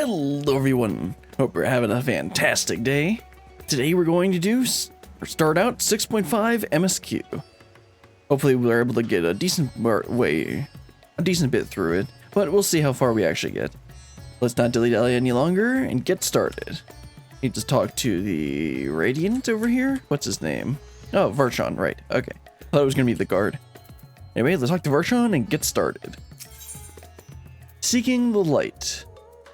Hello everyone, hope you're having a fantastic day. Today we're going to start out 6.5 MSQ. Hopefully we're able to get a decent bit through it, but we'll see how far we actually get. Let's not dilly-dally any longer and get started. Need to talk to the Radiant over here. What's his name? Oh, Varchon, right, okay. Thought it was gonna be the guard. Anyway, let's talk to Varchon and get started. Seeking the light.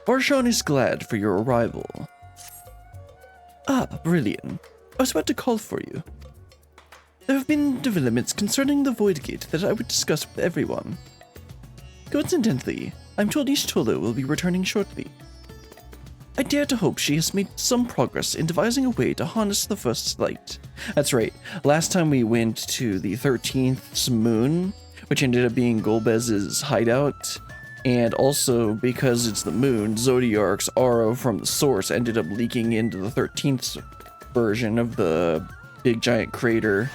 Varchon is glad for your arrival. Ah, brilliant. I was about to call for you. There have been developments concerning the Void Gate that I would discuss with everyone. Coincidentally, I'm told Ishtolo will be returning shortly. I dare to hope she has made some progress in devising a way to harness the first light. That's right, last time we went to the 13th moon, which ended up being Golbez's hideout, and also because it's the moon, Zodiark's aura from the source ended up leaking into the 13th version of the big giant crater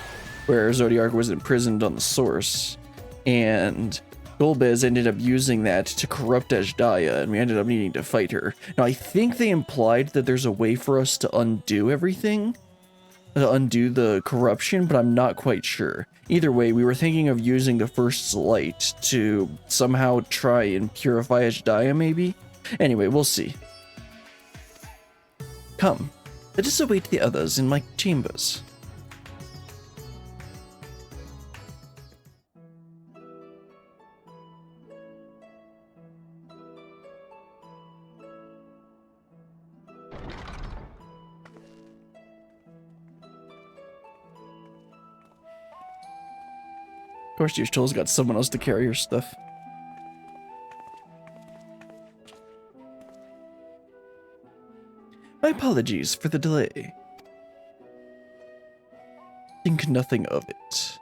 where Zodiark was imprisoned on the source, and Golbez ended up using that to corrupt Azdaja, and we ended up needing to fight her. Now, I think they implied that there's a way for us to undo everything, to undo the corruption, but I'm not quite sure. Either way, we were thinking of using the first light to somehow try and purify Azdaja, maybe? Anyway, we'll see. Come, let us await the others in my chambers. Of course, Ishtolo's got someone else to carry her stuff. My apologies for the delay. Think nothing of it.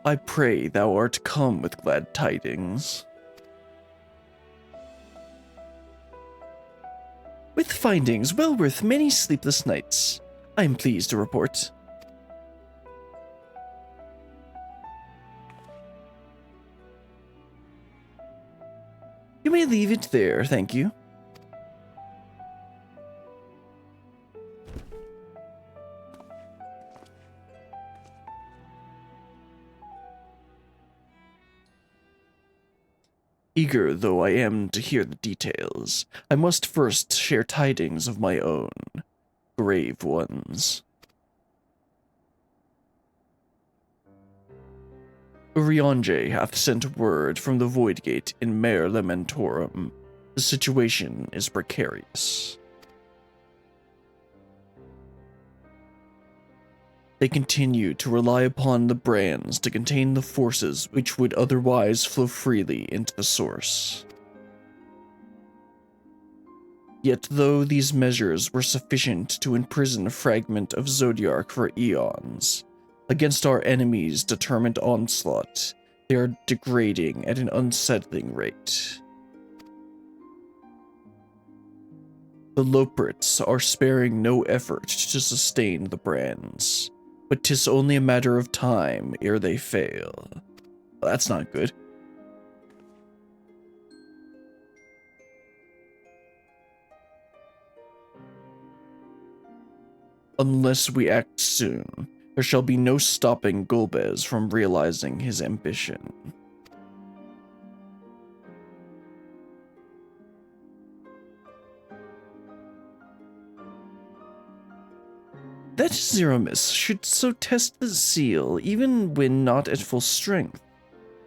I pray thou art come with glad tidings. With findings well worth many sleepless nights, I am pleased to report. You may leave it there, thank you. Eager though I am to hear the details, I must first share tidings of my own, grave ones. Urianger hath sent word from the Void Gate in Mare Lamentorum. The situation is precarious. They continue to rely upon the brands to contain the forces which would otherwise flow freely into the source. Yet though these measures were sufficient to imprison a fragment of Zodiark for eons, against our enemies' determined onslaught, they are degrading at an unsettling rate. The Loprits are sparing no effort to sustain the brands, but 'tis only a matter of time ere they fail. Well, that's not good. Unless we act soon, there shall be no stopping Golbez from realizing his ambition. That Zeromus should so test the seal even when not at full strength.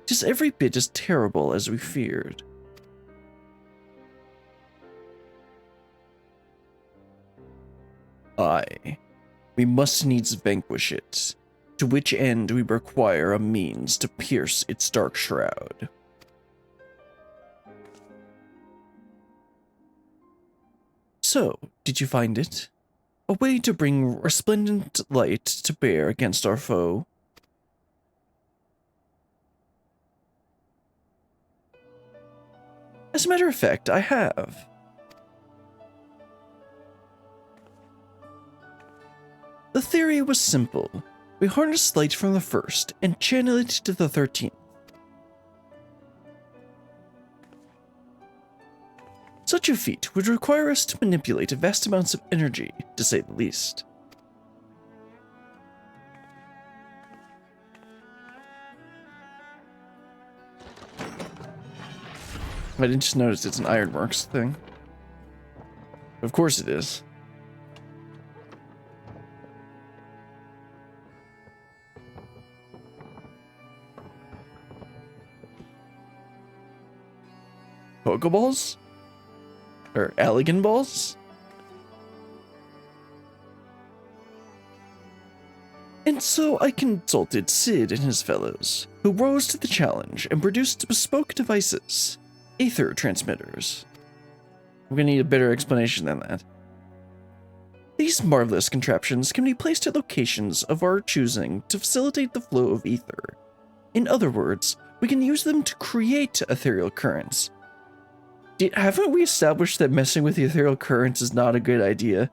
'Tis every bit as terrible as we feared. Aye, we must needs vanquish it, to which end we require a means to pierce its dark shroud. So, did you find it? A way to bring resplendent light to bear against our foe. As a matter of fact, I have. The theory was simple. we harness light from the first and channel it to the 13th. Such a feat would require us to manipulate vast amounts of energy, to say the least. I didn't just notice it's an Ironworks thing. Of course it is. Pokeballs? Or Allegan balls? And so I consulted Sid and his fellows, who rose to the challenge and produced bespoke devices, ether transmitters. I'm gonna need a better explanation than that. These marvelous contraptions can be placed at locations of our choosing to facilitate the flow of ether. In other words, we can use them to create ethereal currents. Haven't we established that messing with the ethereal currents is not a good idea?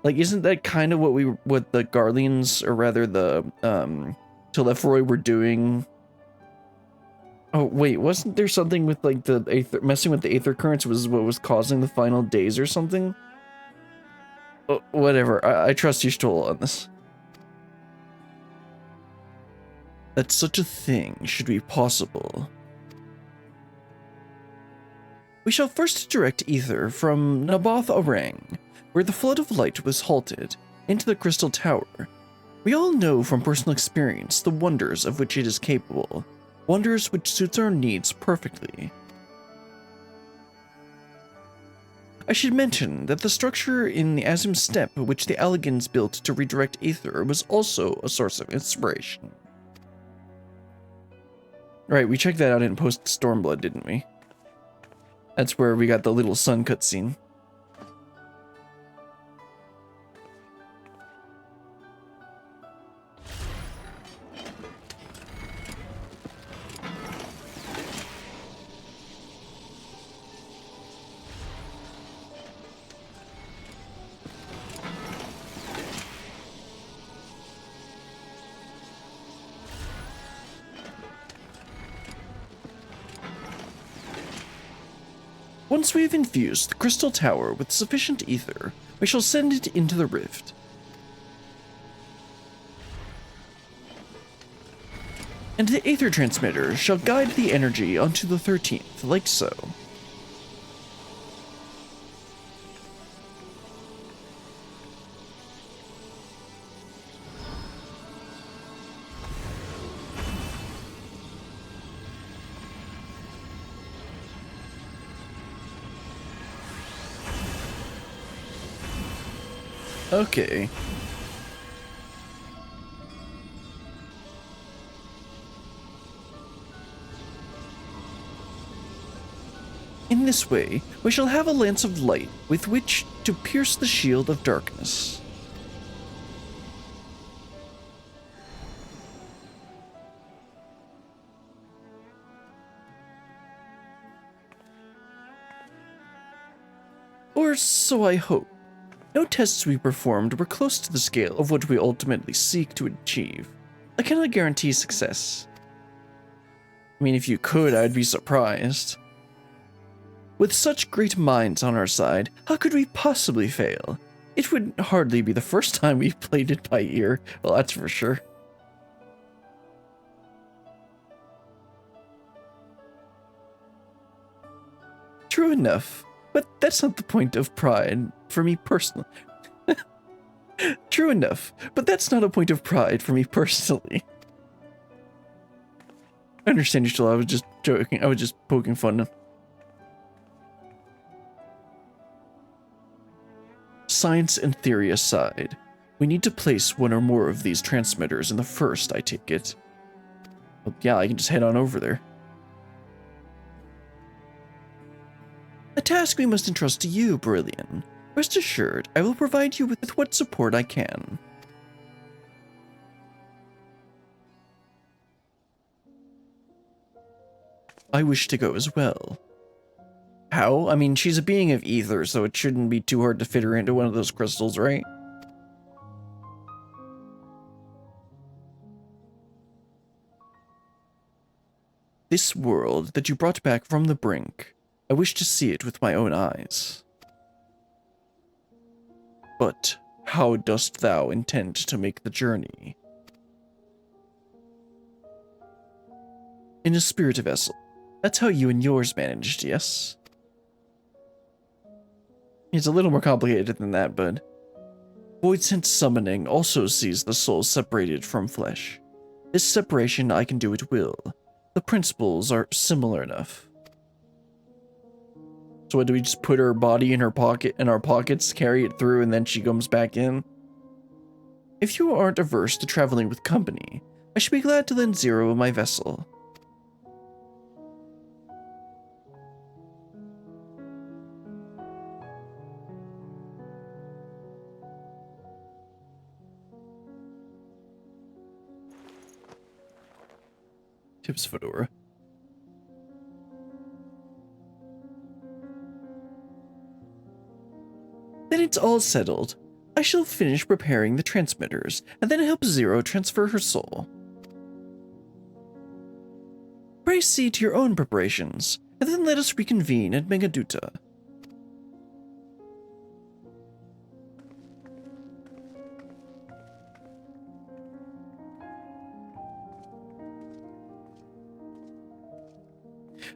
Like, isn't that kind of what the Garleans, or rather the Telephroi were doing? Oh wait, wasn't there something with like the messing with the aether currents was what was causing the final days or something? Oh, whatever, I trust you, Stoll, on this. That such a thing should be possible. We shall first direct ether from Naboth Arang, where the flood of light was halted, into the Crystal Tower. We all know from personal experience the wonders of which it is capable, wonders which suits our needs perfectly. I should mention that the structure in the Azim Steppe which the Alligans built to redirect ether was also a source of inspiration. Right, we checked that out in post-Stormblood, didn't we? That's where we got the little sun cutscene. Once we have infused the Crystal Tower with sufficient ether, we shall send it into the rift. And the aether transmitter shall guide the energy onto the 13th, like so. Okay. In this way, we shall have a lance of light with which to pierce the shield of darkness. Or so I hope. No tests we performed were close to the scale of what we ultimately seek to achieve. I cannot guarantee success. I mean, if you could, I'd be surprised. With such great minds on our side, how could we possibly fail? It would hardly be the first time we've played it by ear, well, that's for sure. True enough, but that's not the point of pride for me personally. True enough, but that's not a point of pride for me personally. I understand you still, I was just joking, I was just poking fun. Science and theory aside, we need to place one or more of these transmitters in the first, I take it. Well, yeah, I can just head on over there. A task we must entrust to you, Brillian. Rest assured, I will provide you with what support I can. I wish to go as well. How? I mean, she's a being of ether, so it shouldn't be too hard to fit her into one of those crystals, right? This world that you brought back from the brink, I wish to see it with my own eyes. But how dost thou intend to make the journey? In a spirit vessel. That's how you and yours managed, yes? It's a little more complicated than that, but void sense summoning also sees the soul separated from flesh. This separation I can do at will. The principles are similar enough. So what, do we just put her body in our pockets, carry it through, and then she comes back in? If you aren't averse to traveling with company, I should be glad to lend Zero my vessel. Tips Fedora. Then it's all settled. I shall finish preparing the transmitters, and then help Zero transfer her soul. Pray see to your own preparations, and then let us reconvene at Megaduta.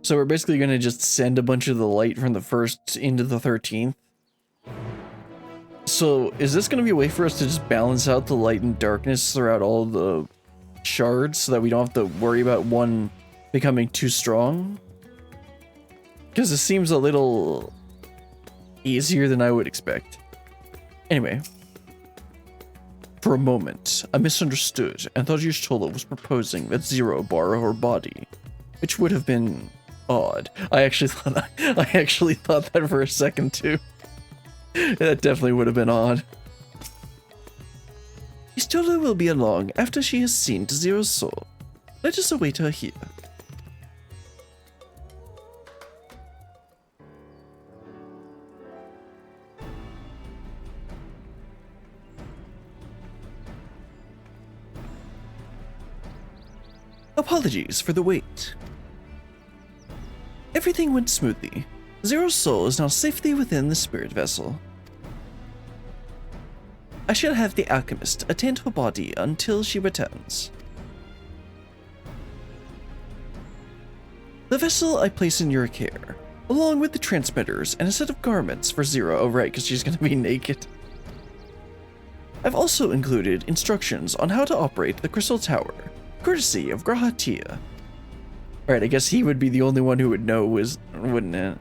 So we're basically going to just send a bunch of the light from the 1st into the 13th. So is this going to be a way for us to just balance out the light and darkness throughout all the shards so that we don't have to worry about one becoming too strong? Because it seems a little easier than I would expect. Anyway. For a moment, I misunderstood and thought Y'shtola was proposing that Zero borrow her body, which would have been odd. I actually thought that for a second too. That definitely would have been odd. Y'shtola will be along after she has seen to Zero's soul. Let us await her here. Apologies for the wait. Everything went smoothly. Zero's soul is now safely within the spirit vessel. I shall have the alchemist attend to her body until she returns. The vessel I place in your care, along with the transmitters and a set of garments for Zero. Oh right, because she's going to be naked. I've also included instructions on how to operate the Crystal Tower, courtesy of Grahatia. Alright, I guess he would be the only one who would know, wouldn't it?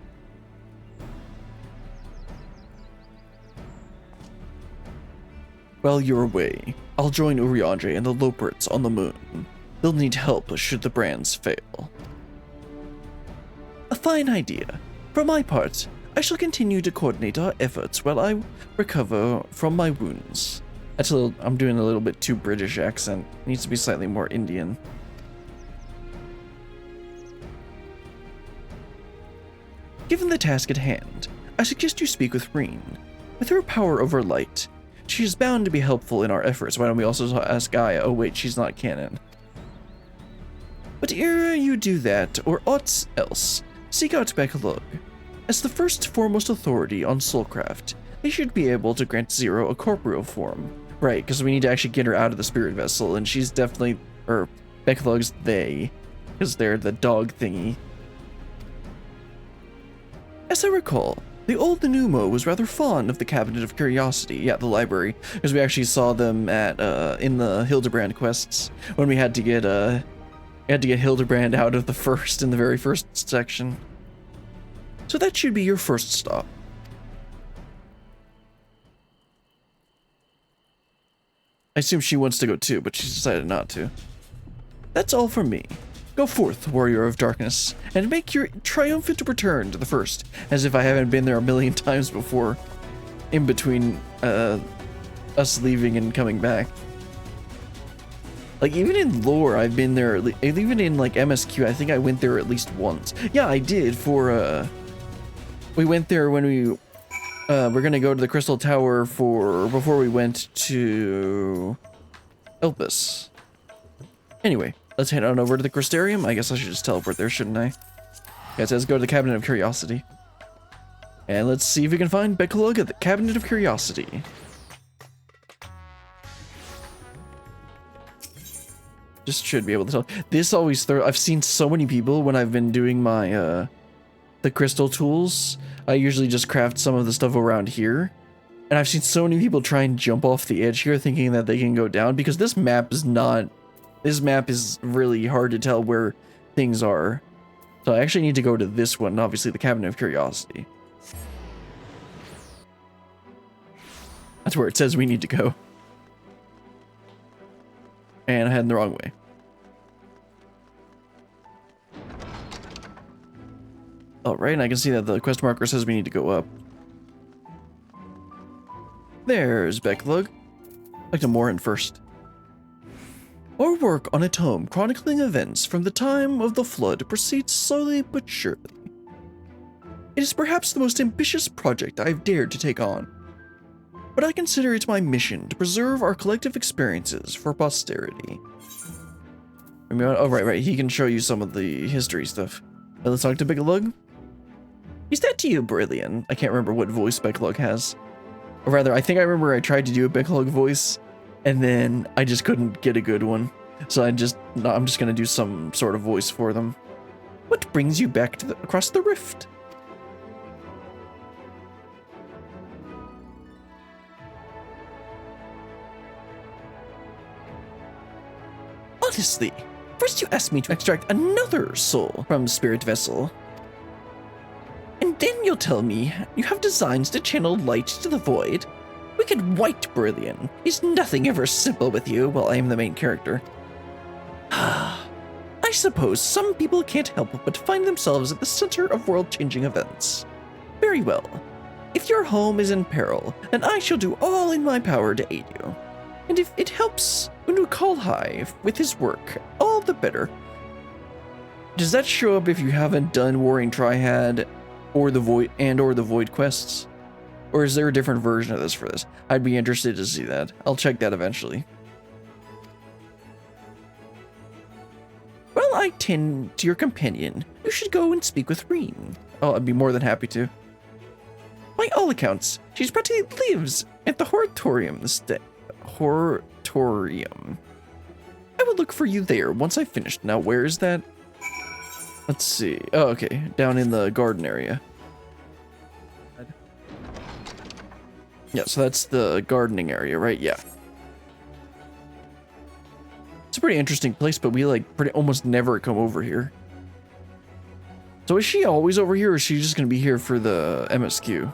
While you're away, I'll join Uriandre and the Loperts on the moon. They'll need help should the brands fail. A fine idea. For my part, I shall continue to coordinate our efforts while I recover from my wounds. I'm doing a little bit too British accent. Needs to be slightly more Indian. Given the task at hand, I suggest you speak with Reen. With her power over light, she is bound to be helpful in our efforts. Why don't we also ask Gaia? Oh wait, she's not canon. But ere you do that, or aught else, seek out Bekalug. As the foremost authority on soulcraft, they should be able to grant Zero a corporeal form. Right, because we need to actually get her out of the spirit vessel, and she's definitely, or Bekalug's they, because they're the dog thingy. As I recall, the old Numo was rather fond of the Cabinet of Curiosity, yeah, the library, because we actually saw them at, in the Hildebrand quests, when we had to get Hildebrand out of the first, in the very first section. So that should be your first stop. I assume she wants to go too, but she's decided not to. That's all from me. Go forth, warrior of darkness, and make your triumphant return to the first, as if I haven't been there a million times before, in between us leaving and coming back. Like, even in lore, I've been there, even in, like, MSQ, I think I went there at least once. Yeah, I did, we went there when we're gonna go to the Crystal Tower before we went to Elpis. Anyway, let's head on over to the Crystarium. I guess I should just teleport there, shouldn't I? Yeah, it says go to the Cabinet of Curiosity. And let's see if we can find Beklug at the Cabinet of Curiosity. Just should be able to tell. This always I've seen so many people when I've been doing my the crystal tools. I usually just craft some of the stuff around here. And I've seen so many people try and jump off the edge here thinking that they can go down because this map is not... This map is really hard to tell where things are. So I actually need to go to this one, obviously the Cabinet of Curiosity. That's where it says we need to go. And I headed the wrong way. Alright, and I can see that the quest marker says we need to go up. There's Beklug. I'd like to moor in first. Our work on a tome chronicling events from the time of the flood proceeds slowly but surely. It is perhaps the most ambitious project I've dared to take on, but I consider it my mission to preserve our collective experiences for posterity. Oh, right, he can show you some of the history stuff. Let's talk to Beklug. Is that to you, Brilliant? I can't remember what voice Beklug has. Or rather, I think I remember I tried to do a Beklug voice, and then I just couldn't get a good one. So I'm just gonna do some sort of voice for them. What brings you back to across the rift? Honestly, first you asked me to extract another soul from Spirit Vessel. And then you'll tell me you have designs to channel light to the void. Wicked White Brilliant. Is nothing ever simple with you while I am the main character? I suppose some people can't help but find themselves at the center of world-changing events. Very well. If your home is in peril, then I shall do all in my power to aid you. And if it helps Unukalhai with his work, all the better. Does that show up if you haven't done Warring Triad or the Void quests? Or is there a different version of this for this? I'd be interested to see that. I'll check that eventually. Well, I tend to your companion. You should go and speak with Reen. Oh, I'd be more than happy to. By all accounts, she's practically lives at the Horatorium. Horatorium. I will look for you there once I've finished. Now, where is that? Let's see. Oh, okay. Down in the garden area. Yeah, so that's the gardening area, right? Yeah. It's a pretty interesting place, but we almost never come over here. So is she always over here, or is she just going to be here for the MSQ?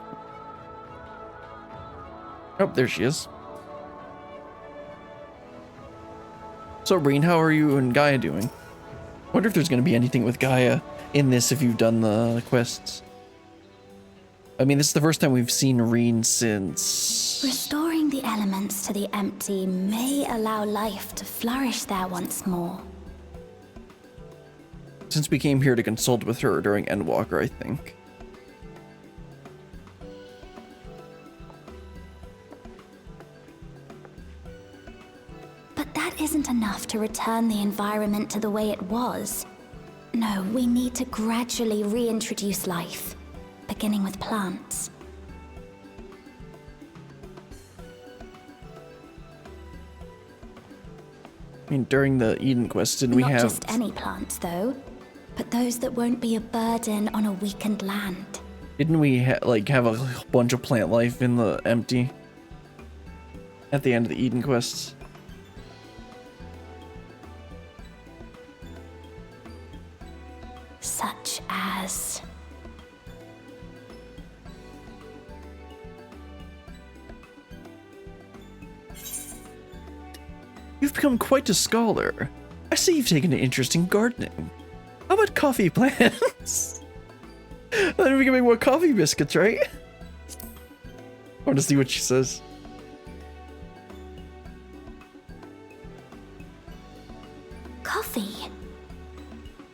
Oh, there she is. So, Breen, how are you and Gaia doing? Wonder if there's going to be anything with Gaia in this if you've done the quests. I mean, this is the first time we've seen Reen since... Restoring the elements to the empty may allow life to flourish there once more. Since we came here to consult with her during Endwalker, I think. But that isn't enough to return the environment to the way it was. No, we need to gradually reintroduce life, beginning with plants. I mean, during the Eden quest, didn't we have... Not just any plants, though, but those that won't be a burden on a weakened land. Didn't we have a bunch of plant life in the empty? At the end of the Eden quests? Such as... You've become quite a scholar. I see you've taken an interest in gardening. How about coffee plants? Then we can make more coffee biscuits, right? I want to see what she says. Coffee.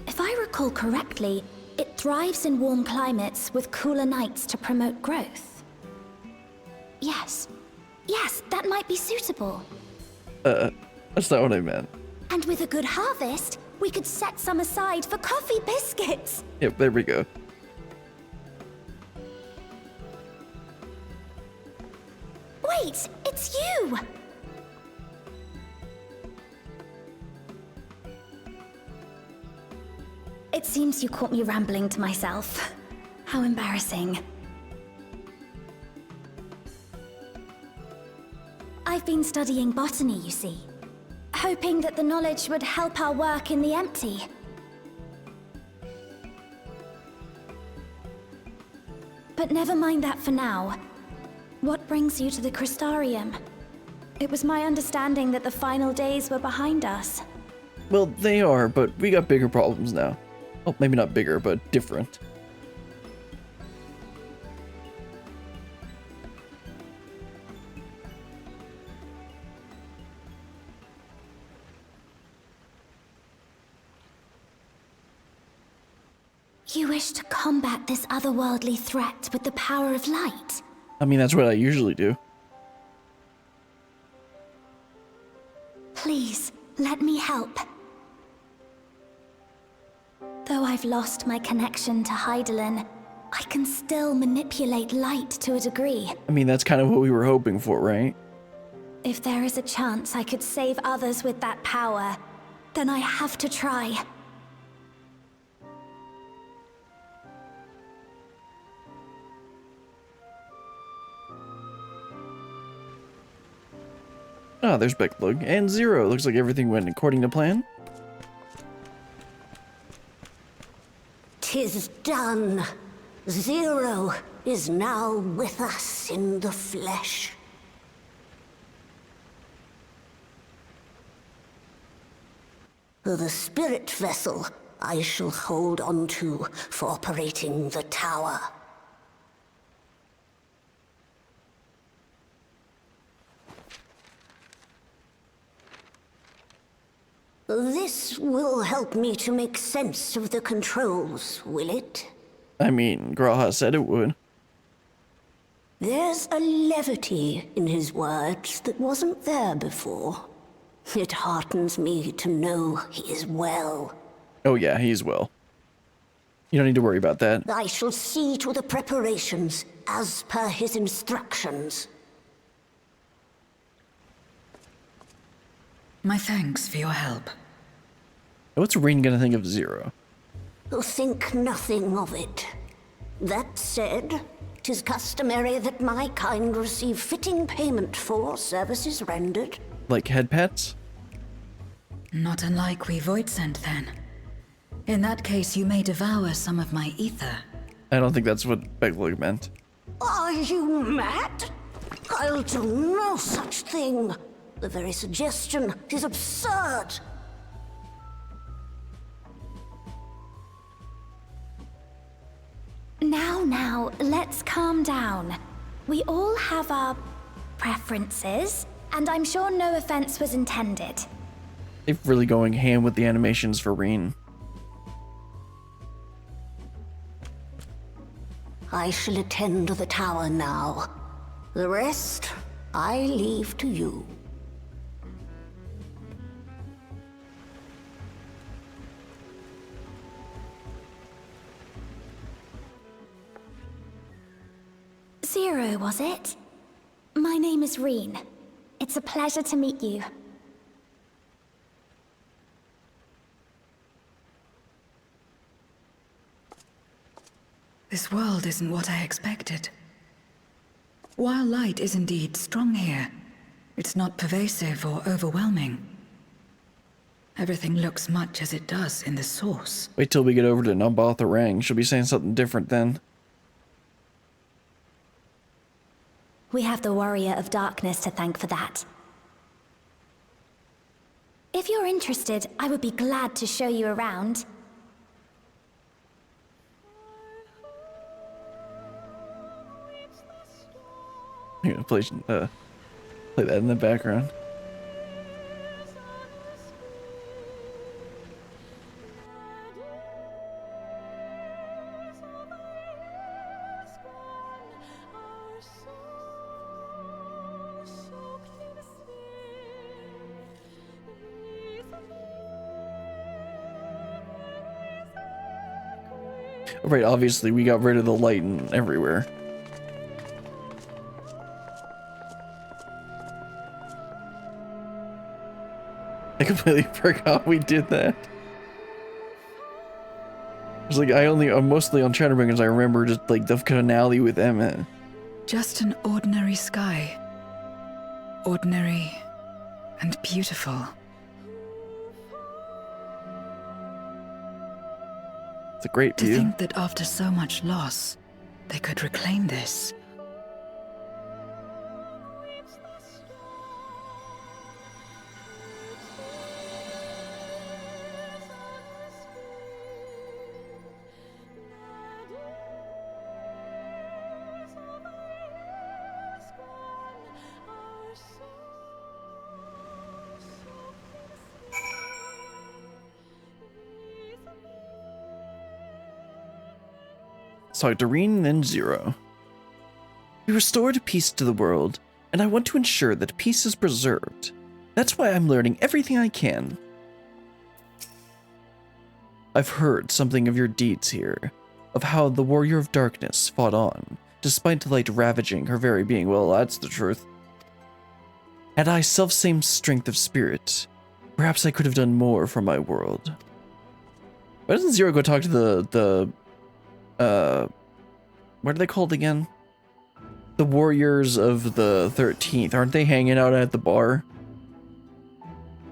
If I recall correctly, it thrives in warm climates with cooler nights to promote growth. Yes, that might be suitable. That's not what I meant. And with a good harvest, we could set some aside for coffee biscuits. Yep, there we go. Wait, it's you! It seems you caught me rambling to myself. How embarrassing. I've been studying botany, you see. Hoping that the knowledge would help our work in the empty. But never mind that for now. What brings you to the Crystarium? It was my understanding that the final days were behind us. Well, they are, but we got bigger problems now. Well, maybe not bigger, but different. You wish to combat this otherworldly threat with the power of light? I mean, that's what I usually do. Please, let me help. Though I've lost my connection to Hydaelyn, I can still manipulate light to a degree. I mean, that's kind of what we were hoping for, right? If there is a chance I could save others with that power, then I have to try. Ah, there's Becklug. And Zero. Looks like everything went according to plan. 'Tis done. Zero is now with us in the flesh. The spirit vessel I shall hold on to for operating the tower. This will help me to make sense of the controls, will it? I mean, Graha said it would. There's a levity in his words that wasn't there before. It heartens me to know he is well. Oh yeah, he's well. You don't need to worry about that. I shall see to the preparations as per his instructions. My thanks for your help. What's Reen gonna think of Zero? Think nothing of it. That said, 'tis customary that my kind receive fitting payment for services rendered. Like head pets? Not unlike we Void sent then. In that case, you may devour some of my ether. I don't think that's what Becklug meant. Are you mad? I'll do no such thing. The very suggestion is absurd. Now, let's calm down. We all have our preferences, and I'm sure no offense was intended. They're really going ham with the animations for Reen. I shall attend to the tower now. The rest, I leave to you. Zero, was it? My name is Reen. It's a pleasure to meet you. This world isn't what I expected. While light is indeed strong here, it's not pervasive or overwhelming. Everything looks much as it does in the source. Wait till we get over to Nambatha Rang. She'll be saying something different then. We have the Warrior of Darkness to thank for that. If you're interested, I would be glad to show you around. I'm gonna play that in the background. Right, obviously we got rid of the light and everywhere. I completely forgot we did that. It's like I'm mostly on Chatterbringers. I remember just like the finale with Emma. Just an ordinary sky. Ordinary and beautiful. It's a great To view. think that after so much loss, they could reclaim this. Talk to Reen, then Zero. We restored peace to the world, and I want to ensure that peace is preserved. That's why I'm learning everything I can. I've heard something of your deeds here, of how the Warrior of Darkness fought on, despite the light ravaging her very being. Well, that's the truth. Had I self-same strength of spirit, perhaps I could have done more for my world. Why doesn't Zero go talk to what are they called again? The Warriors of the 13th. Aren't they hanging out at the bar?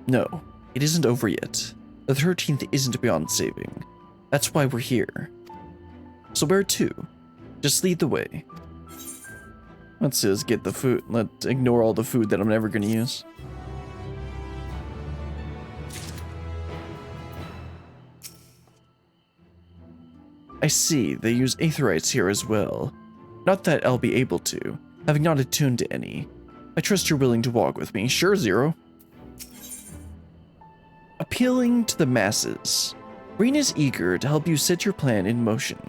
No, it isn't over yet. The 13th isn't beyond saving. That's why we're here. So where to? Just lead the way. Let's just get the food. Let's ignore all the food that I'm never going to use. I see they use aetherites here as well. Not that I'll be able to, having not attuned to any. I trust you're willing to walk with me. Sure, Zero. Appealing to the masses. Reen is eager to help you set your plan in motion.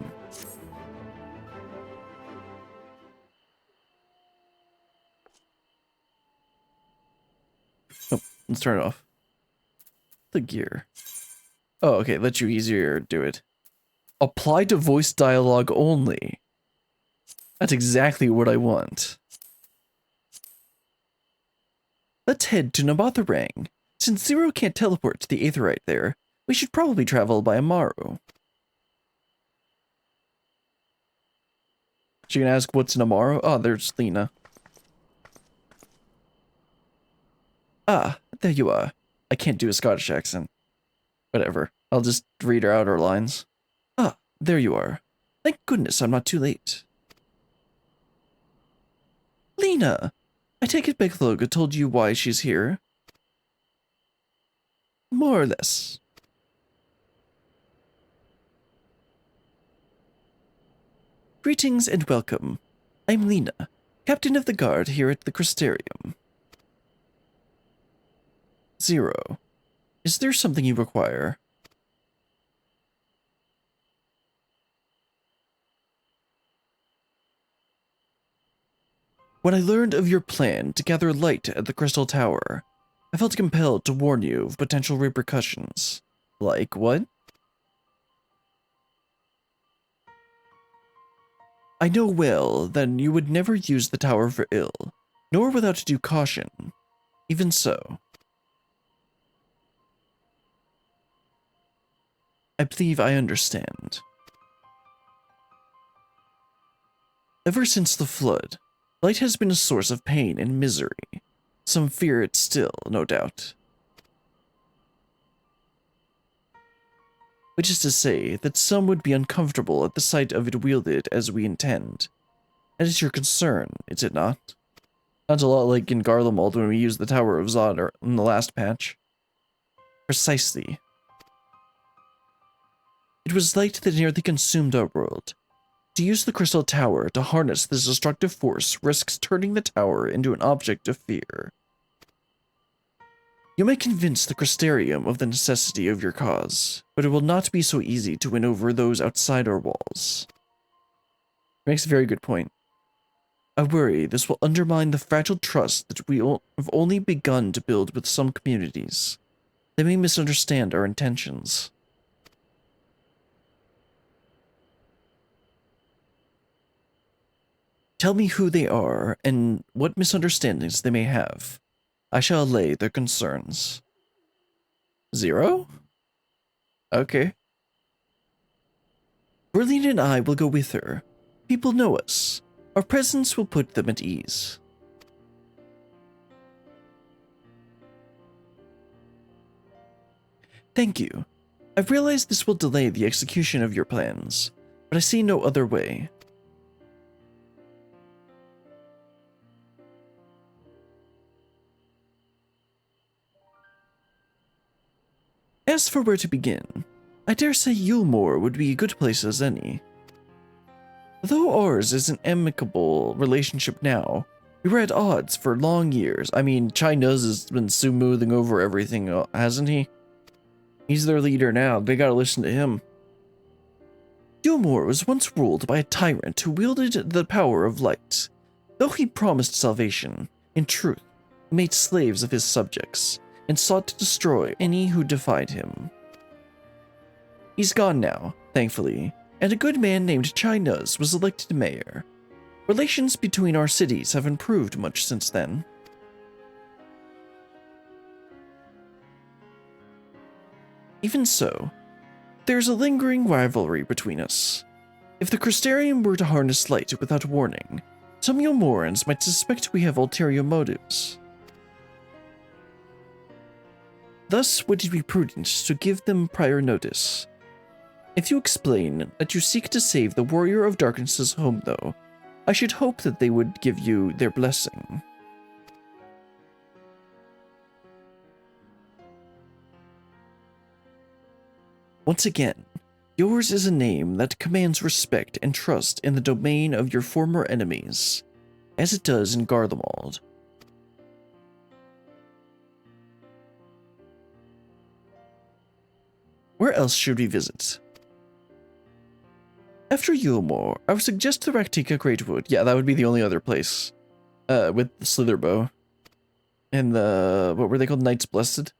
Oh, let's turn it off. The gear. Oh, okay, let you easier do it. Apply to voice dialogue only. That's exactly what I want. Let's head to Nabatharang. Since Zero can't teleport to the Aetherite there, we should probably travel by Amaru. She can ask what's an Amaru? Oh, there's Lena. Ah, there you are. I can't do a Scottish accent. Whatever. I'll just read her out her lines. Ah, there you are. Thank goodness I'm not too late. Lena! I take it Begloga told you why she's here? More or less. Greetings and welcome. I'm Lena, captain of the guard here at the Crystarium. Zero. Is there something you require? When I learned of your plan to gather light at the Crystal Tower, I felt compelled to warn you of potential repercussions. Like what? I know well that you would never use the tower for ill, nor without due caution. Even so, I believe I understand. Ever since the flood, light has been a source of pain and misery. Some fear it still, no doubt. Which is to say that some would be uncomfortable at the sight of it wielded as we intend. That is your concern, is it not? Sounds a lot like in Garlemald when we used the Tower of Zod in the last patch. Precisely. It was light that nearly consumed our world. To use the Crystal Tower to harness this destructive force risks turning the tower into an object of fear. You may convince the Crystarium of the necessity of your cause, but it will not be so easy to win over those outside our walls. Makes a very good point. I worry this will undermine the fragile trust that we have only begun to build with some communities. They may misunderstand our intentions. Tell me who they are and what misunderstandings they may have. I shall allay their concerns. 0? Okay. Brilliant and I will go with her. People know us. Our presence will put them at ease. Thank you. I've realized this will delay the execution of your plans, but I see no other way. As for where to begin, I dare say Yulmore would be a good place as any. Though ours is an amicable relationship now, we were at odds for long years. I mean, Chai-Nuzz has been smoothing over everything, hasn't he? He's their leader now. They gotta listen to him. Yulmore was once ruled by a tyrant who wielded the power of light. Though he promised salvation, in truth, he made slaves of his subjects and sought to destroy any who defied him. He's gone now, thankfully, and a good man named Chai-Nuzz was elected mayor. Relations between our cities have improved much since then. Even so, there's a lingering rivalry between us. If the Crystarium were to harness light without warning, some Yulmorans might suspect we have ulterior motives. Thus, would it be prudent to give them prior notice? If you explain that you seek to save the Warrior of Darkness's home, though, I should hope that they would give you their blessing. Once again, yours is a name that commands respect and trust in the domain of your former enemies, as it does in Garlemald. Where else should we visit? After Yulmore, I would suggest the Raktika Greatwood. Yeah, that would be the only other place. With the Slitherbow. And the... what were they called? Knights Blessed?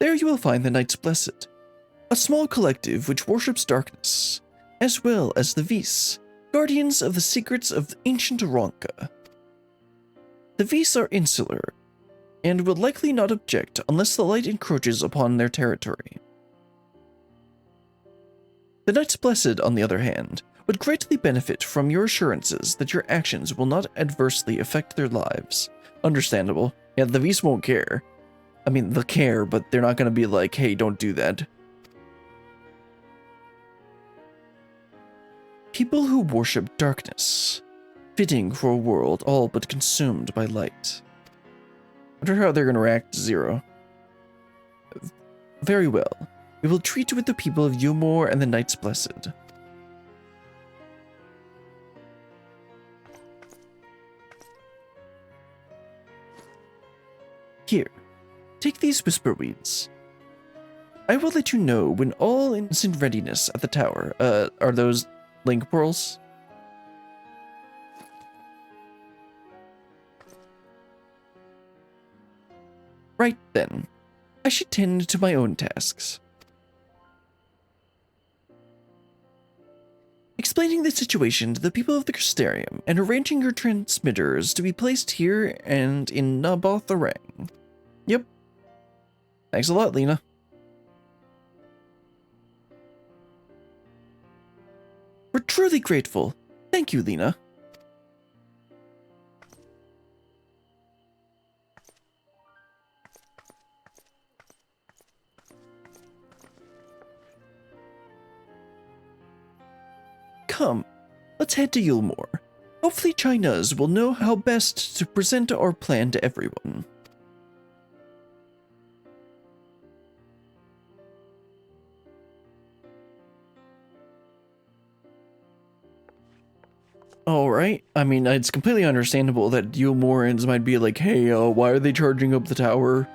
There you will find the Knights Blessed. A small collective which worships darkness, as well as the Vis, guardians of the secrets of ancient Ronka. The Vis are insular, and will likely not object unless the light encroaches upon their territory. The Knights Blessed, on the other hand, would greatly benefit from your assurances that your actions will not adversely affect their lives. Understandable. Yeah, the Vis won't care. I mean, they'll care, but they're not going to be like, hey, don't do that. People who worship darkness, fitting for a world all but consumed by light. I wonder how they're going to react to 0. Very well. We will treat with the people of Yulmore and the Knights Blessed. Here, take these whisper weeds. I will let you know when all is in readiness at the tower. Are those link pearls? Right then. I should tend to my own tasks. Explaining the situation to the people of the Crystarium and arranging your transmitters to be placed here and in Naboth-Arang. Yep. Thanks a lot, Lena. We're truly grateful. Thank you, Lena. Come, let's head to Yulmore. Hopefully Chai-Nuzz will know how best to present our plan to everyone. Alright, I mean, it's completely understandable that Yulmorans might be like, hey, why are they charging up the tower?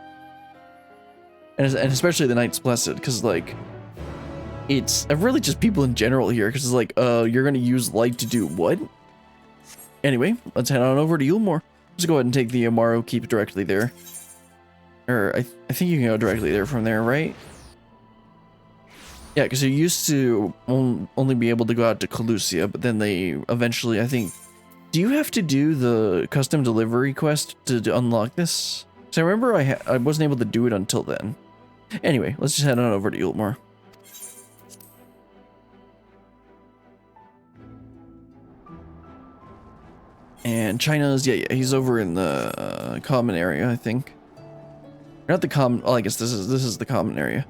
And especially the Knights Blessed, because, like, it's really just people in general here, because it's like, you're gonna use light to do what? Anyway, let's head on over to Yulmore. Let's go ahead and take the Amaro Keep directly there. Or, I think you can go directly there from there, right? Yeah, because you used to only be able to go out to Calusia, but then they eventually, I think, Do you have to do the custom delivery quest to unlock this? Because I remember I wasn't able to do it until then. Anyway, let's just head on over to Yulmore. And Chai-Nuzz, yeah, he's over in the common area, I think. Not the common. Oh, I guess this is the common area.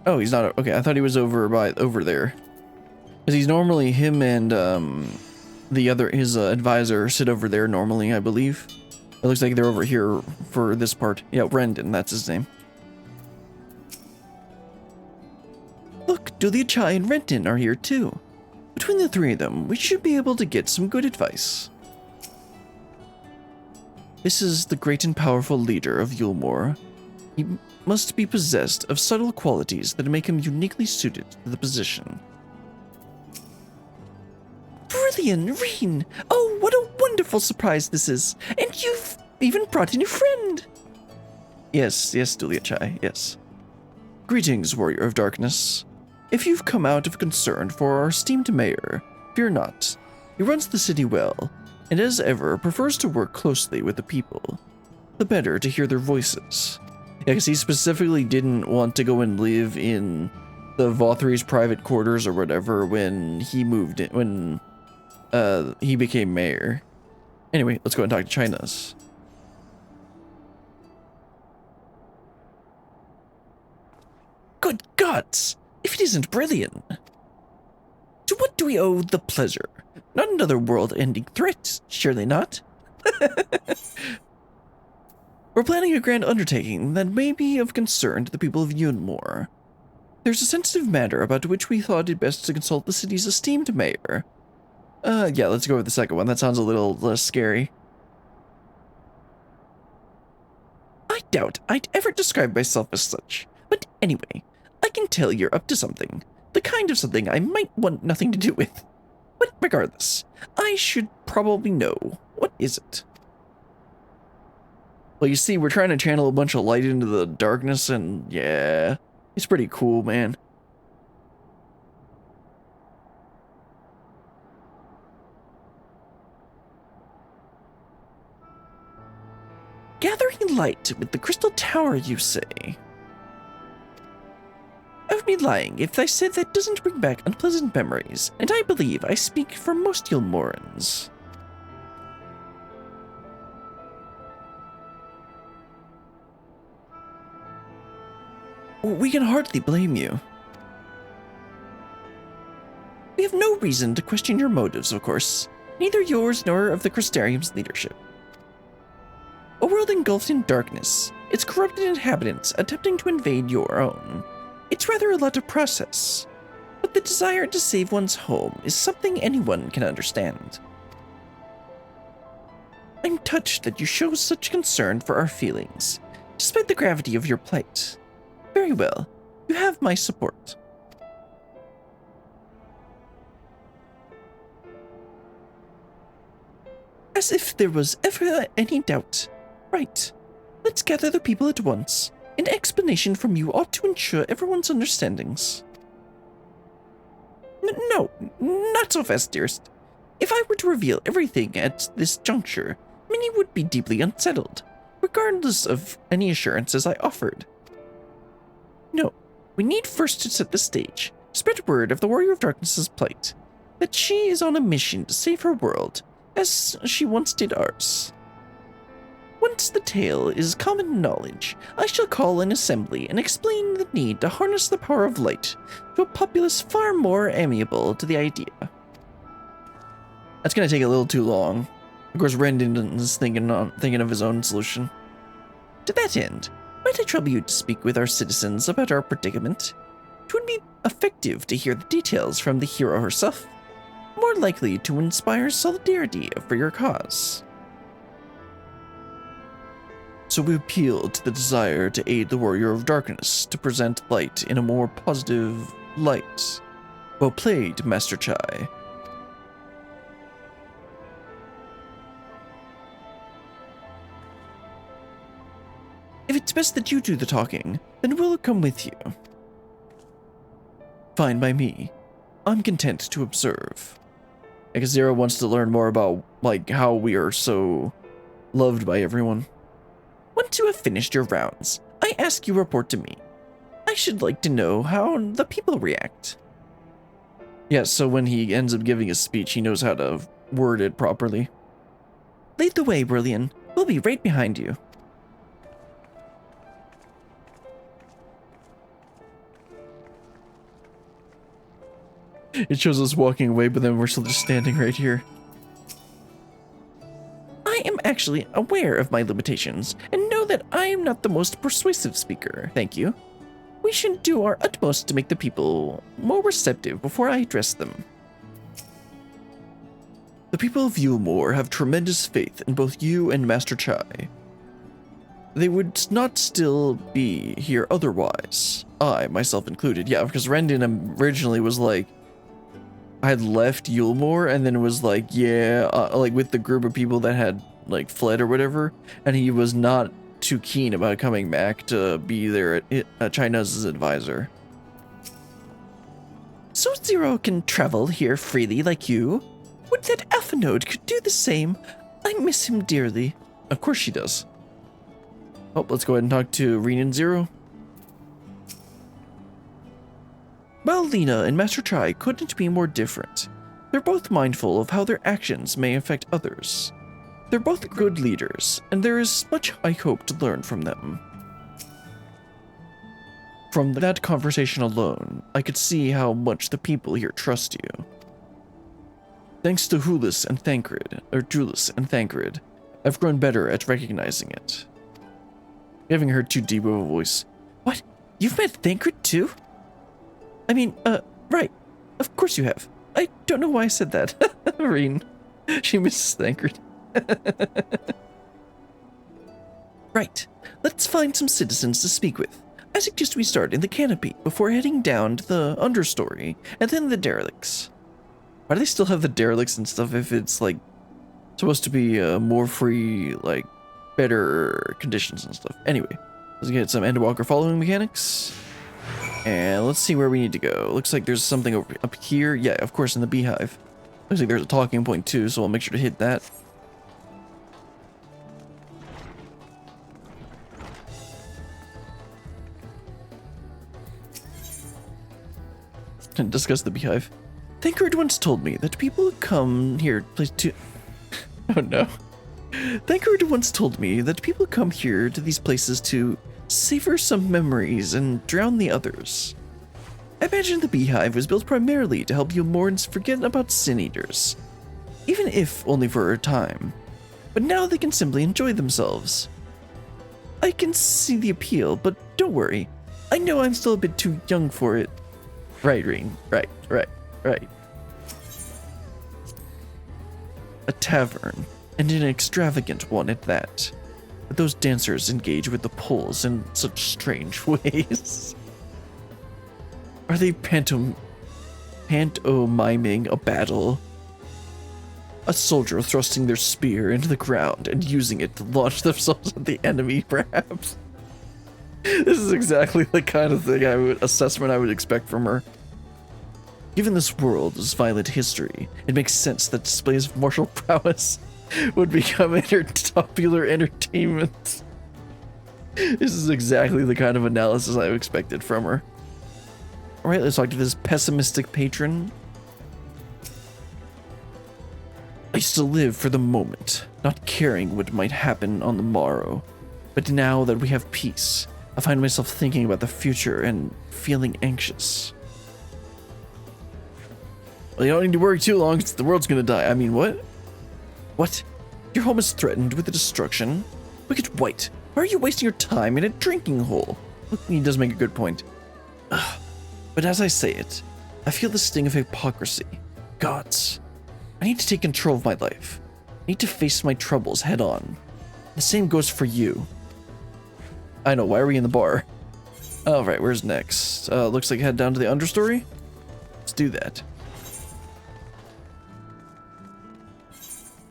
Oh, he's not. Okay, I thought he was over there. Because he's normally him and his advisor sit over there normally, I believe. It looks like they're over here for this part. Yeah, Rendon, that's his name. Look, Dulia, Chai, and Renton are here too. Between the three of them, we should be able to get some good advice. This is the great and powerful leader of Yulmore. He must be possessed of subtle qualities that make him uniquely suited to the position. Brilliant, Reen! Oh, what a wonderful surprise this is! And you've even brought in your friend! Yes, Dulia Chai, yes. Greetings, Warrior of Darkness. If you've come out of concern for our esteemed mayor, fear not. He runs the city well, and as ever prefers to work closely with the people. The better to hear their voices. Yeah, because he specifically didn't want to go and live in the Vothri's private quarters or whatever when he moved in, when he became mayor. Anyway, let's go and talk to Chai-Nuzz. Good gods! If it isn't brilliant! To what do we owe the pleasure? Not another world-ending threat, surely not? We're planning a grand undertaking that may be of concern to the people of Yulmore. There's a sensitive matter about which we thought it best to consult the city's esteemed mayor. Yeah, let's go with the second one. That sounds a little less scary. I doubt I'd ever describe myself as such, but anyway, I can tell you're up to something. The kind of something I might want nothing to do with. But regardless, I should probably know. What is it? Well, you see, we're trying to channel a bunch of light into the darkness, and yeah, it's pretty cool, man. Gathering light with the crystal tower, you say? I would be lying if I said that doesn't bring back unpleasant memories, and I believe I speak for most Yulmorans. We can hardly blame you. We have no reason to question your motives, of course, neither yours nor of the Crystarium's leadership. A world engulfed in darkness, its corrupted inhabitants attempting to invade your own. It's rather a lot to process, but the desire to save one's home is something anyone can understand. I'm touched that you show such concern for our feelings, despite the gravity of your plight. Very well, you have my support. As if there was ever any doubt. Right, let's gather the people at once. An explanation from you ought to ensure everyone's understandings. No, not so fast, dearest. If I were to reveal everything at this juncture, many would be deeply unsettled, regardless of any assurances I offered. No, we need first to set the stage, spread word of the Warrior of Darkness's plight, that she is on a mission to save her world, as she once did ours. Once the tale is common knowledge, I shall call an assembly and explain the need to harness the power of light to a populace far more amiable to the idea. That's going to take a little too long. Of course, Rendon is thinking of his own solution. To that end, might I trouble you to speak with our citizens about our predicament? It would be effective to hear the details from the hero herself, more likely to inspire solidarity for your cause. So we appeal to the desire to aid the Warrior of Darkness to present light in a more positive light. Well played, Master Chai. If it's best that you do the talking, then we'll come with you. Fine by me. I'm content to observe. I guess Zero wants to learn more about like how we are so loved by everyone. Once you have finished your rounds, I ask you report to me. I should like to know how the people react. Yeah, so when he ends up giving a speech, he knows how to word it properly. Lead the way, Brilliant. We'll be right behind you. It shows us walking away, but then we're still just standing right here. I am actually aware of my limitations and know that I am not the most persuasive speaker. Thank you. We should do our utmost to make the people more receptive before I address them. The people of Yulmore have tremendous faith in both you and Master Chai. They would not still be here otherwise. I, myself included. Yeah, because Rendon originally was like, I had left Yulmore and then was like, yeah, like with the group of people that had like fled or whatever, and he was not too keen about coming back to be there at Chai-Nuzz's advisor. So Zero can travel here freely like you? Would that Alpha Node could do the same? I miss him dearly. Of course she does. Oh, let's go ahead and talk to Rin and Zero. Well, Lena and Master Chai couldn't be more different. They're both mindful of how their actions may affect others. They're both good leaders, and there is much I hope to learn from them. From that conversation alone, I could see how much the people here trust you. Thanks to Julius and Thancred, I've grown better at recognizing it. Having heard too deep of a voice. What? You've met Thancred too? I mean, right. Of course you have. I don't know why I said that. Rin. She misses Thancred. Right. Let's find some citizens to speak with. I suggest we start in the canopy before heading down to the understory and then the derelicts. Why do they still have the derelicts and stuff if it's like supposed to be more free, like better conditions and stuff? Anyway, let's get some Endwalker following mechanics. And let's see where we need to go. Looks like there's something over up here. Yeah, of course, in the beehive. Looks like there's a talking point too, so I'll make sure to hit that. And discuss the beehive. Thancred once told me that people come here to... Oh no. Thancred once told me that people come here to these places to savor some memories and drown the others. I imagine the beehive was built primarily to help Yulmorans forget about sin eaters, even if only for a time. But now they can simply enjoy themselves. I can see the appeal, but don't worry. I know I'm still a bit too young for it. Right, Rin. Right. A tavern, and an extravagant one at that. But those dancers engage with the poles in such strange ways. Are they pantomiming a battle? A soldier thrusting their spear into the ground and using it to launch themselves at the enemy, perhaps? This is exactly the kind of thing assessment I would expect from her. Given this world's violent history, it makes sense that displays of martial prowess would become popular entertainment. This is exactly the kind of analysis I expected from her. Alright, let's talk to this pessimistic patron. I used to live for the moment, not caring what might happen on the morrow. But now that we have peace, I find myself thinking about the future and feeling anxious. Well, you don't need to worry too long, because the world's gonna die. I mean, what? What? Your home is threatened with destruction? Wicked White, why are you wasting your time in a drinking hole? He does make a good point. Ugh. But as I say it, I feel the sting of hypocrisy. Gods. I need to take control of my life. I need to face my troubles head on. The same goes for you. I know, why are we in the bar? Alright, where's next? Looks like head down to the understory? Let's do that.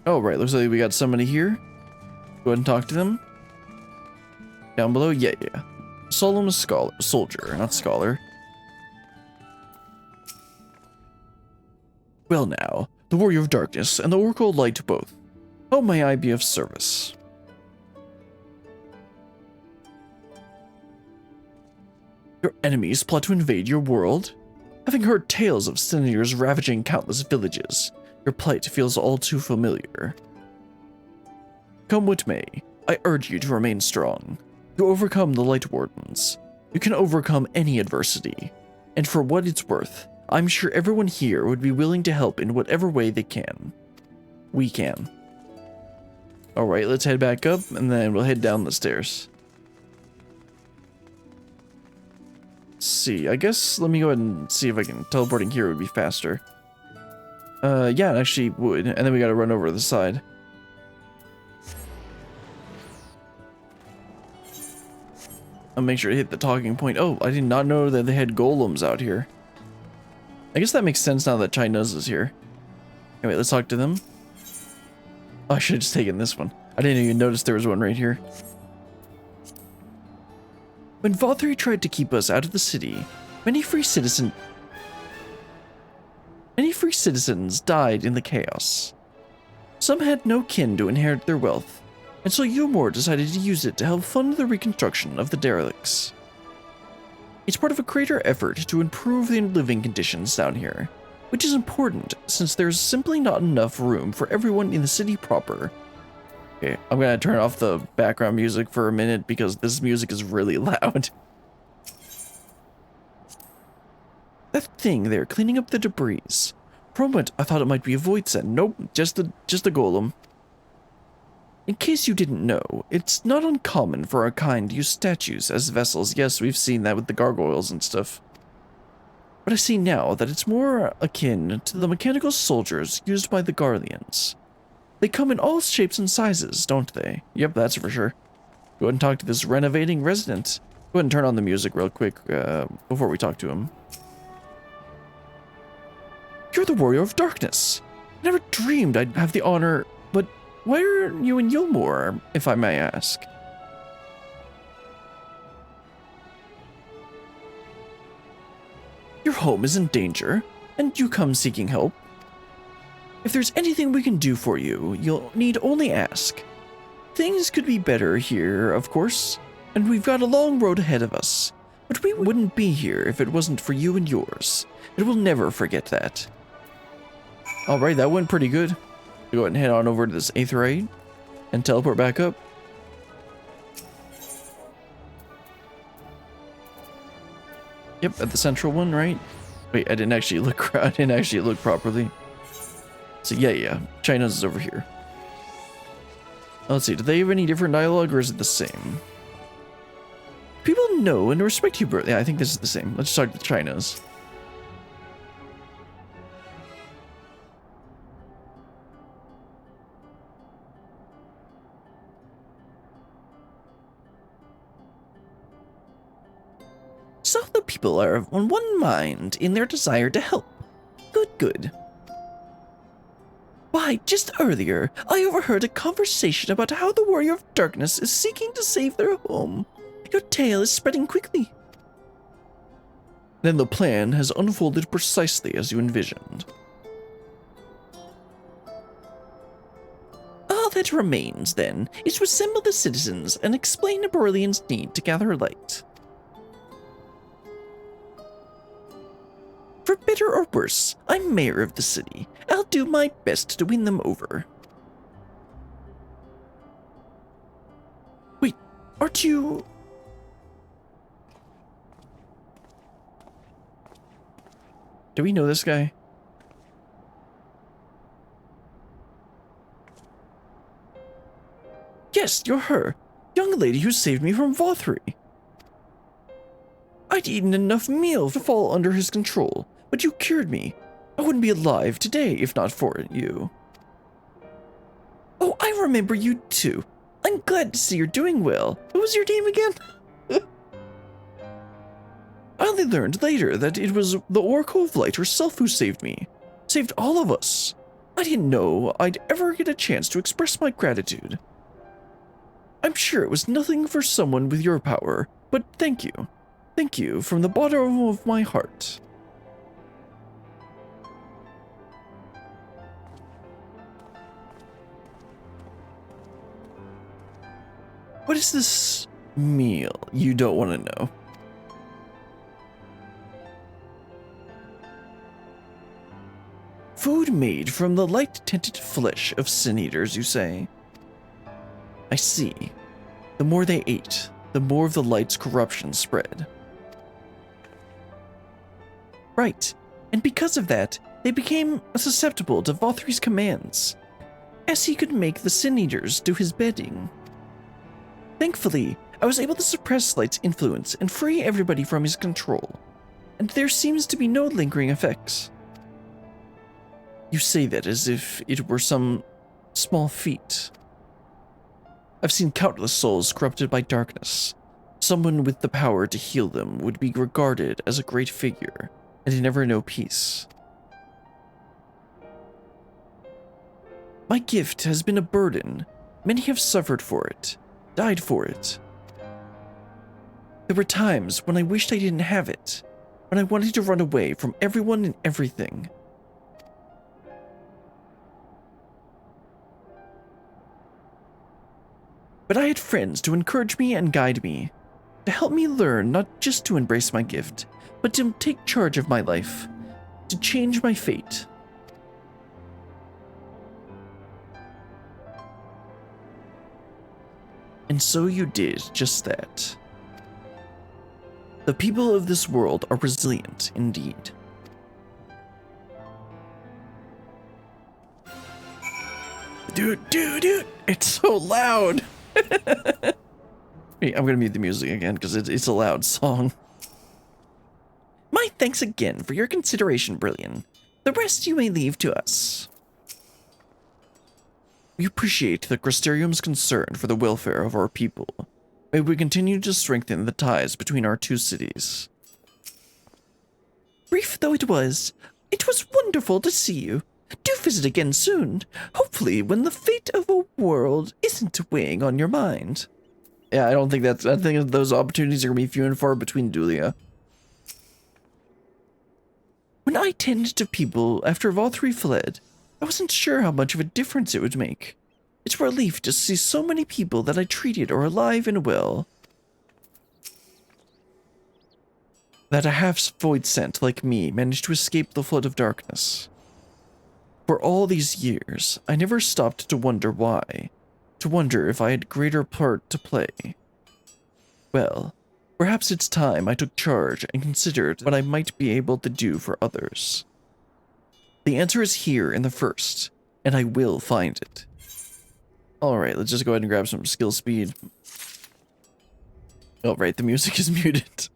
Oh, right, looks like we got somebody here. Go ahead and talk to them. Down below? Yeah. Solemn soldier, not scholar. Well now, the Warrior of Darkness and the Oracle of Light both. How may I be of service? Your enemies plot to invade your world? Having heard tales of senators ravaging countless villages, your plight feels all too familiar. Come what may, I urge you to remain strong. To overcome the Light Wardens, you can overcome any adversity. And for what it's worth, I'm sure everyone here would be willing to help in whatever way they can. We can. Alright, let's head back up, and then we'll head down the stairs. Let's see, I guess let me go ahead and see if I can... Teleporting here would be faster. Yeah, it actually would. And then we gotta run over to the side. I'll make sure to hit the talking point. Oh, I did not know that they had golems out here. I guess that makes sense now that Chai-Nuzz is here. Anyway, let's talk to them. Oh, I should have just taken this one. I didn't even notice there was one right here. When Vothri tried to keep us out of the city, many free citizens died in the chaos. Some had no kin to inherit their wealth, and so Yulmore decided to use it to help fund the reconstruction of the derelicts. It's part of a greater effort to improve the living conditions down here, which is important since there's simply not enough room for everyone in the city proper. Okay, I'm gonna turn off the background music for a minute because this music is really loud. That thing there cleaning up the debris. For a moment, I thought it might be a void sen. Nope, just a golem. In case you didn't know, it's not uncommon for our kind to use statues as vessels. Yes, we've seen that with the gargoyles and stuff. But I see now that it's more akin to the mechanical soldiers used by the Guardians. They come in all shapes and sizes, don't they? Yep, that's for sure. Go ahead and talk to this renovating resident. Go ahead and turn on the music real quick before we talk to him. You're the Warrior of Darkness. I never dreamed I'd have the honor, but why are you in Yulmore, if I may ask? Your home is in danger, and you come seeking help. If there's anything we can do for you, you'll need only ask. Things could be better here, of course, and we've got a long road ahead of us, but we wouldn't be here if it wasn't for you and yours, and we'll never forget that. Alright, that went pretty good. Go ahead and head on over to this Aetheryte and teleport back up. Yep, at the central one, right? Wait, I didn't actually look properly. So yeah, Chai-Nuzz is over here. Let's see, do they have any different dialogue or is it the same? People know and respect you, bro. Yeah, I think this is the same. Let's talk to Chai-Nuzz. So the people are on one mind in their desire to help. Good. Why, just earlier, I overheard a conversation about how the Warrior of Darkness is seeking to save their home. Your tale is spreading quickly. Then the plan has unfolded precisely as you envisioned. All that remains, then, is to assemble the citizens and explain to Beryllian's need to gather light. For better or worse, I'm mayor of the city. I'll do my best to win them over. Wait, aren't you... Do we know this guy? Yes, you're her. Young lady who saved me from Vothri. I'd eaten enough meal to fall under his control, but you cured me. I wouldn't be alive today if not for you. Oh, I remember you too. I'm glad to see you're doing well. What was your name again? I only learned later that it was the Oracle of Light herself who saved me. Saved all of us. I didn't know I'd ever get a chance to express my gratitude. I'm sure it was nothing for someone with your power, but thank you. Thank you from the bottom of my heart. What is this meal you don't want to know? Food made from the light-tinted flesh of sin-eaters, you say? I see. The more they ate, the more of the light's corruption spread. Right, and because of that, they became susceptible to Vothri's commands, as he could make the sin-eaters do his bidding. Thankfully, I was able to suppress Light's influence and free everybody from his control, and there seems to be no lingering effects. You say that as if it were some small feat. I've seen countless souls corrupted by darkness. Someone with the power to heal them would be regarded as a great figure, and never know peace. My gift has been a burden. Many have suffered for it, died for it. There were times when I wished I didn't have it, when I wanted to run away from everyone and everything. But I had friends to encourage me and guide me, to help me learn not just to embrace my gift, but to take charge of my life, to change my fate. And so you did just that. The people of this world are resilient indeed. Dude, it's so loud. Wait, I'm gonna mute the music again because it's a loud song. My thanks again for your consideration, Brilliant. The rest you may leave to us. We appreciate the Crystarium's concern for the welfare of our people. May we continue to strengthen the ties between our two cities. Brief though it was wonderful to see you. Do visit again soon, hopefully when the fate of a world isn't weighing on your mind. Yeah, I think those opportunities are going to be few and far between, Dulia. When I tended to people after Vothri fled, I wasn't sure how much of a difference it would make. It's a relief to see so many people that I treated are alive and well. That a half-void scent like me managed to escape the flood of darkness. For all these years, I never stopped to wonder why, to wonder if I had greater part to play. Well, perhaps it's time I took charge and considered what I might be able to do for others. The answer is here in the first, and I will find it. Alright, let's just go ahead and grab some skill speed. Oh, right, the music is muted.